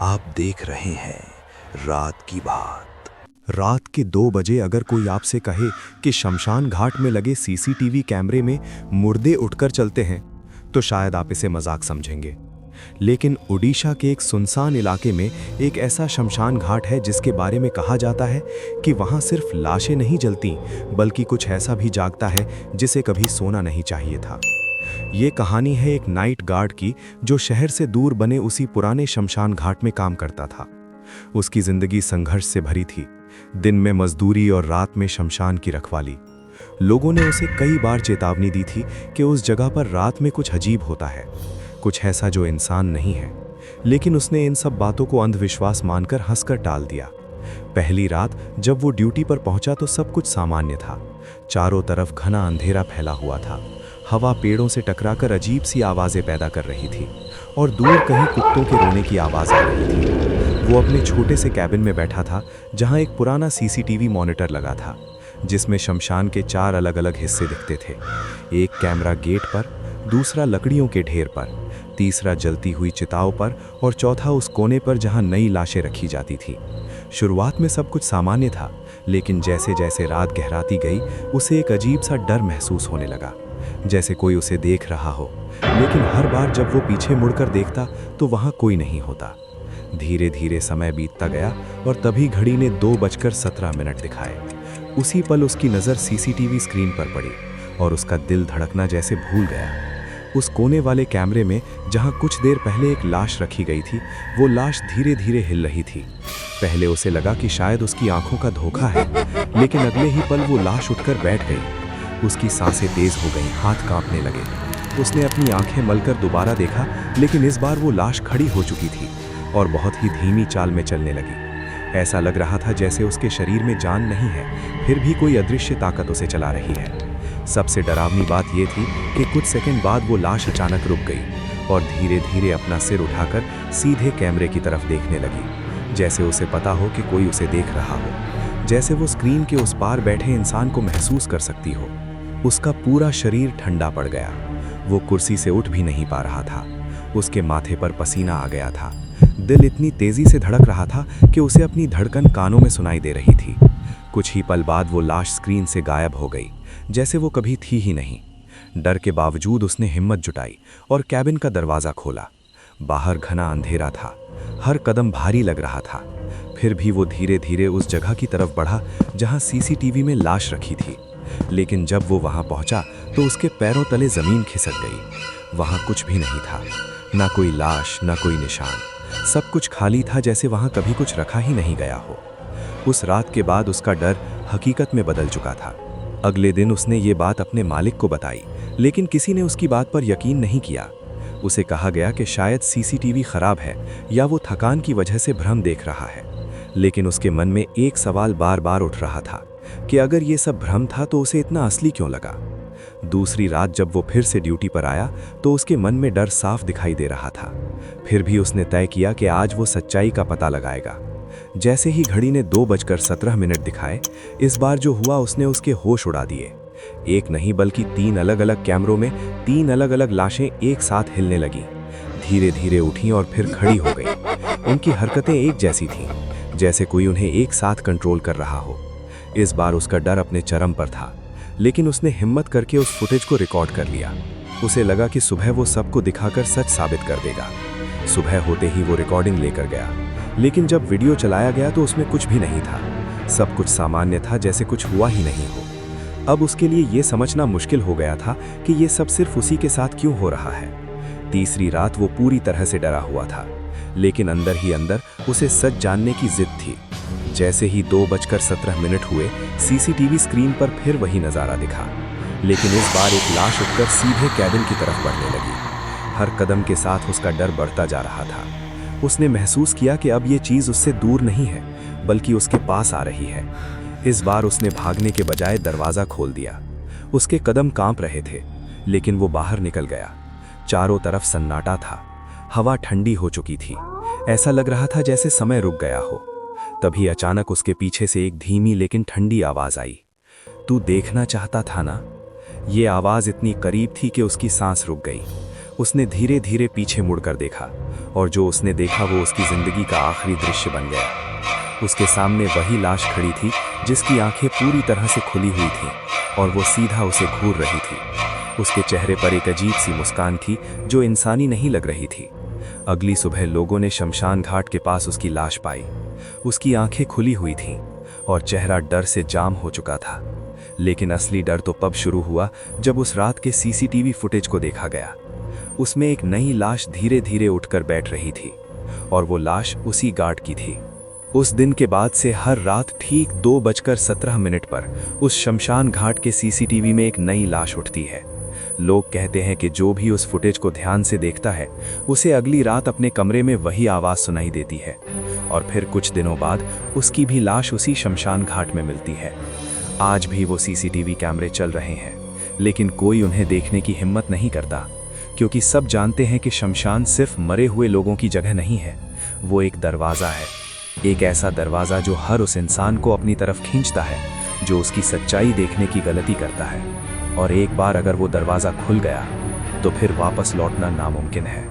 आप देख रहे हैं रात की बात। रात के 2 बजे अगर कोई आपसे कहे कि शमशान घाट में लगे सीसीटीवी कैमरे में मुर्दे उठकर चलते हैं, तो शायद आप इसे मजाक समझेंगे। लेकिन ओडिशा के एक सुनसान इलाके में एक ऐसा शमशान घाट है जिसके बारे में कहा जाता है कि वहां सिर्फ लाशें नहीं जलती, बल्कि कुछ ऐसा भी जागता है जिसे कभी सोना नहीं चाहिए था। ये कहानी है एक नाइट गार्ड की, जो शहर से दूर बने उसी पुराने शमशान घाट में काम करता था। उसकी जिंदगी संघर्ष से भरी थी, दिन में मजदूरी और रात में शमशान की रखवाली। लोगों ने उसे कई बार चेतावनी दी थी कि उस जगह पर रात में कुछ अजीब होता है, कुछ ऐसा जो इंसान नहीं है। लेकिन उसने इन सब बातों को अंधविश्वास मानकर हंसकर टाल दिया। पहली रात जब वो ड्यूटी पर पहुंचा तो सब कुछ सामान्य था। चारों तरफ घना अंधेरा फैला हुआ था। हवा पेड़ों से टकराकर अजीब सी आवाज़ें पैदा कर रही थी और दूर कहीं कुत्तों के रोने की आवाज़ आ रही थी। वो अपने छोटे से कैबिन में बैठा था, जहां एक पुराना सीसीटीवी मॉनिटर लगा था, जिसमें शमशान के 4 अलग अलग हिस्से दिखते थे। एक कैमरा गेट पर, दूसरा लकड़ियों के ढेर पर, तीसरा जलती हुई चिताओं पर और चौथा उस कोने पर जहां नई लाशें रखी जाती थी। शुरुआत में सब कुछ सामान्य था, लेकिन जैसे जैसे रात गहराती गई उसे एक अजीब सा डर महसूस होने लगा, जैसे कोई उसे देख रहा हो। लेकिन हर बार जब वो पीछे मुड़कर देखता तो वहां कोई नहीं होता। धीरे धीरे समय बीतता गया और तभी घड़ी ने 2:17 दिखाए। उसी पल उसकी नज़र सीसीटीवी स्क्रीन पर पड़ी और उसका दिल धड़कना जैसे भूल गया। उस कोने वाले कैमरे में जहां कुछ देर पहले एक लाश रखी गई थी, वो लाश धीरे धीरे हिल रही थी। पहले उसे लगा कि शायद उसकी आंखों का धोखा है, लेकिन अगले ही पल वो लाश उठकर बैठ गई। उसकी सांसें तेज हो गईं, हाथ कांपने लगे। उसने अपनी आंखें मलकर दोबारा देखा, लेकिन इस बार वो लाश खड़ी हो चुकी थी और बहुत ही धीमी चाल में चलने लगी। ऐसा लग रहा था जैसे उसके शरीर में जान नहीं है, फिर भी कोई अदृश्य ताकत उसे चला रही है। सबसे डरावनी बात यह थी कि कुछ सेकंड बाद वो लाश अचानक रुक गई और धीरे धीरे अपना सिर उठाकर सीधे कैमरे की तरफ देखने लगी, जैसे उसे पता हो कि कोई उसे देख रहा हो, जैसे वो स्क्रीन के उस पार बैठे इंसान को महसूस कर सकती हो। उसका पूरा शरीर ठंडा पड़ गया। वो कुर्सी से उठ भी नहीं पा रहा था। उसके माथे पर पसीना आ गया था। दिल इतनी तेजी से धड़क रहा था कि उसे अपनी धड़कन कानों में सुनाई दे रही थी। कुछ ही पल बाद वो लाश स्क्रीन से गायब हो गई, जैसे वो कभी थी ही नहीं। डर के बावजूद उसने हिम्मत जुटाई और कैबिन का दरवाज़ा खोला। बाहर घना अंधेरा था, हर कदम भारी लग रहा था। फिर भी वो धीरे धीरे उस जगह की तरफ बढ़ा जहां सीसीटीवी में लाश रखी थी। लेकिन जब वो वहां पहुंचा तो उसके पैरों तले ज़मीन खिसक गई। वहां कुछ भी नहीं था, ना कोई लाश, ना कोई निशान। सब कुछ खाली था, जैसे वहां कभी कुछ रखा ही नहीं गया हो। उस रात के बाद उसका डर हकीकत में बदल चुका था। अगले दिन उसने ये बात अपने मालिक को बताई, लेकिन किसी ने उसकी बात पर यकीन नहीं किया। उसे कहा गया कि शायद सीसीटीवी खराब है या वो थकान की वजह से भ्रम देख रहा है। लेकिन उसके मन में एक सवाल बार बार उठ रहा था कि अगर ये सब भ्रम था तो उसे इतना असली क्यों लगा। दूसरी रात जब वो फिर से ड्यूटी पर आया तो उसके मन में डर साफ दिखाई दे रहा था। फिर भी उसने तय किया कि आज वो सच्चाई का पता लगाएगा। जैसे ही घड़ी ने 2:17 दिखाए, इस बार जो हुआ उसने उसके होश उड़ा दिए। एक नहीं बल्कि 3 अलग अलग कैमरों में 3 अलग अलग लाशें एक साथ हिलने लगी, धीरे धीरे उठी और फिर खड़ी हो गई। उनकी हरकतें एक जैसी थीं, जैसे कोई उन्हें एक साथ कंट्रोल कर रहा हो। इस बार उसका डर अपने चरम पर था, लेकिन उसने हिम्मत करके उस फुटेज को रिकॉर्ड कर लिया। उसे लगा कि सुबह वो सबको दिखाकर सच साबित कर देगा। सुबह होते ही वो रिकॉर्डिंग लेकर गया, लेकिन जब वीडियो चलाया गया तो उसमें कुछ भी नहीं था। सब कुछ सामान्य था, जैसे कुछ हुआ ही नहीं हो। अब उसके लिए ये समझना मुश्किल हो गया था कि ये सब सिर्फ उसी के साथ क्यों हो रहा है। तीसरी रात वो पूरी तरह से डरा हुआ था, लेकिन अंदर ही अंदर उसे सच जानने की जिद थी। जैसे ही 2:17 हुए, सीसीटीवी स्क्रीन पर फिर वही नज़ारा दिखा, लेकिन इस बार एक लाश उठकर सीधे कैबिन की तरफ बढ़ने लगी। हर कदम के साथ उसका डर बढ़ता जा रहा था। उसने महसूस किया कि अब ये चीज़ उससे दूर नहीं है, बल्कि उसके पास आ रही है। इस बार उसने भागने के बजाय दरवाज़ा खोल दिया। उसके कदम कांप रहे थे, लेकिन वो बाहर निकल गया। चारों तरफ सन्नाटा था, हवा ठंडी हो चुकी थी। ऐसा लग रहा था जैसे समय रुक गया हो। तभी अचानक उसके पीछे से एक धीमी लेकिन ठंडी आवाज़ आई। तू देखना चाहता था ना? ये आवाज़ इतनी करीब थी कि उसकी सांस रुक गई। उसने धीरे धीरे पीछे मुड़कर देखा, और जो उसने देखा वो उसकी जिंदगी का आखिरी दृश्य बन गया। उसके सामने वही लाश खड़ी थी जिसकी आंखें पूरी तरह से खुली हुई थीं, और वो सीधा उसे घूर रही थी। उसके चेहरे पर एक अजीब सी मुस्कान थी जो इंसानी नहीं लग रही थी। अगली सुबह लोगों ने शमशान घाट के पास उसकी लाश पाई। उसकी आंखें खुली हुई थीं और चेहरा डर से जाम हो चुका था। लेकिन असली डर तो तब शुरू हुआ जब उस रात के सीसीटीवी फुटेज को देखा गया। उसमें एक नई लाश धीरे धीरे उठकर बैठ रही थी, और वो लाश उसी गार्ड की थी। उस दिन के बाद से हर रात ठीक 2:17 पर उस शमशान घाट के सीसीटीवी में एक नई लाश उठती है। लोग कहते हैं कि जो भी उस फुटेज को ध्यान से देखता है उसे अगली रात अपने कमरे में वही आवाज़ सुनाई देती है, और फिर कुछ दिनों बाद उसकी भी लाश उसी शमशान घाट में मिलती है। आज भी वो सीसीटीवी कैमरे चल रहे हैं, लेकिन कोई उन्हें देखने की हिम्मत नहीं करता, क्योंकि सब जानते हैं कि शमशान सिर्फ मरे हुए लोगों की जगह नहीं है, वो एक दरवाज़ा है। एक ऐसा दरवाज़ा जो हर उस इंसान को अपनी तरफ खींचता है जो उसकी सच्चाई देखने की गलती करता है। और एक बार अगर वो दरवाज़ा खुल गया तो फिर वापस लौटना नामुमकिन है।